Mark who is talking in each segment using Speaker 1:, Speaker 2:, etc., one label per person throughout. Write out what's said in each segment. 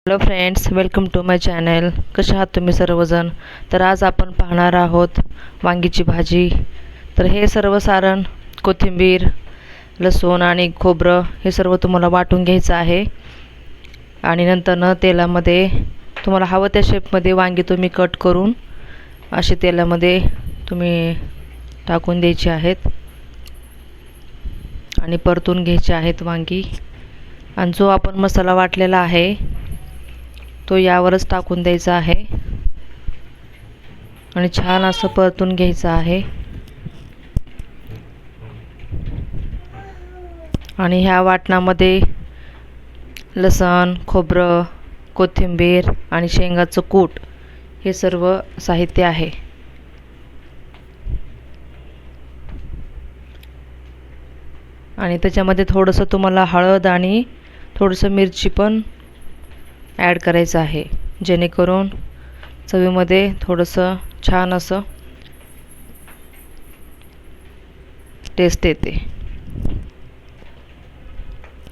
Speaker 1: Hello friends, welcome to my channel. कशा आहात तुम्ही सर्वजण? तर आज आपण पाहणार आहोत वांगीची भाजी. तर हे सर्व सारण कोथिंबीर, लसूण आणि खोबरं हे सर्व तुम्हाला वाटून घ्यायचं आहे. आणि नंतर तेलामध्ये तुम्हाला हवं त्या शेपमध्ये वांगी तुम्ही कट करून असे तेलामध्ये तुम्ही टाकून द्यायचे आहेत आणि परतून घ्यायचे आहेत वांगी. आणि जो आपण मसाला वाटलेला आहे तो यावरच टाकून द्यायचा आहे आणि छान असं परतून घ्यायचं आहे. आणि ह्या वाटणामध्ये लसूण, खोबरं, कोथिंबीर आणि शेंगाचं कूट हे सर्व साहित्य आहे. आणि त्याच्यामध्ये थोडंसं तुम्हाला हळद आणि थोडंसं मिरची पण ॲड करायचं आहे, जेणेकरून चवीमध्ये थोडंसं छान असं टेस्ट येते.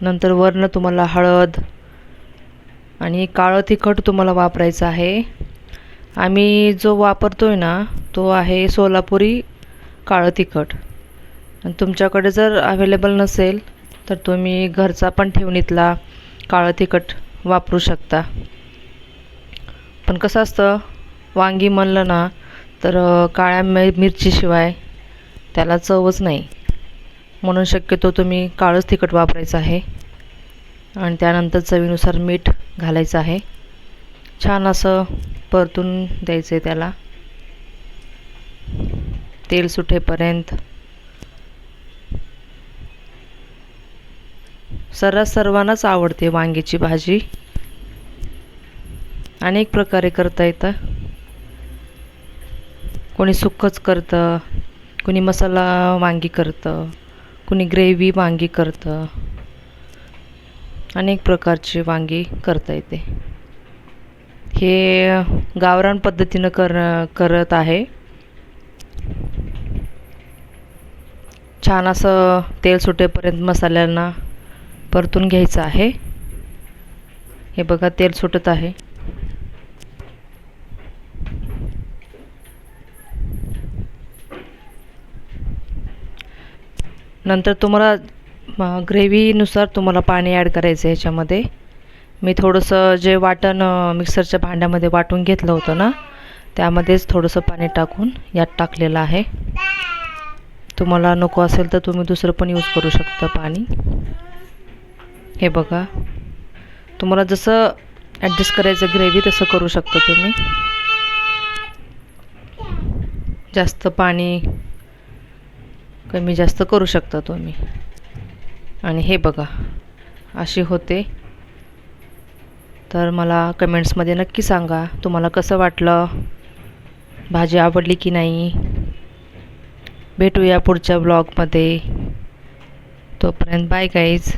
Speaker 1: नंतर वरनं तुम्हाला हळद आणि काळं तिखट तुम्हाला वापरायचं आहे. आम्ही जो वापरतोय ना तो आहे सोलापुरी काळं तिखट. आणि तुमच्याकडे जर अवेलेबल नसेल तर तुम्ही घरचा पण ठेवणीतला काळं तिखट वापरू शकता. पण कसं असतं, वांगी म्हणलं ना तर काळ्या मिरचीशिवाय त्याला चवच नाही, म्हणून शक्यतो तुम्ही काळंच तिखट वापरायचं आहे. आणि त्यानंतर चवीनुसार मीठ घालायचं आहे. छान असं परतून द्यायचं आहे त्याला तेल सुटेपर्यंत. सर्वांनाच आवडते वांगीची भाजी. अनेक प्रकारे करता येतं. कोणी सुक्कंच करतं, कोणी मसाला वांगी करतं, कोणी ग्रेव्ही वांगी करतं. अनेक प्रकारची वांगी करता येते. हे गावरान पद्धतीनं करत आहे. छान असं तेल सुटेपर्यंत मसाल्यांना परतून घ्यायचं आहे. हे बघा तेल सुटत आहे. नंतर तुम्हाला ग्रेव्हीनुसार तुम्हाला पाणी ॲड करायचं आहे. ह्याच्यामध्ये मी थोडंसं जे वाटण मिक्सरच्या भांड्यामध्ये वाटून घेतलं होतं ना त्यामध्येच थोडंसं पाणी टाकून यात टाकलेलं आहे. तुम्हाला नको असेल तर तुम्ही दुसरं पण यूज करू शकता पाणी. हे बघा, तुम्हाला जसं ॲडजस्ट करायचं ग्रेव्ही तसं करू शकता तुम्ही. जास्त पाणी कमी जास्त करू शकता तुम्ही. आणि हे बघा अशी होते. तर मला कमेंट्समध्ये नक्की सांगा तुम्हाला कसं वाटलं, भाजी आवडली की नाही. भेटूया पुढच्या ब्लॉगमध्ये. तोपर्यंत बाय गाईज.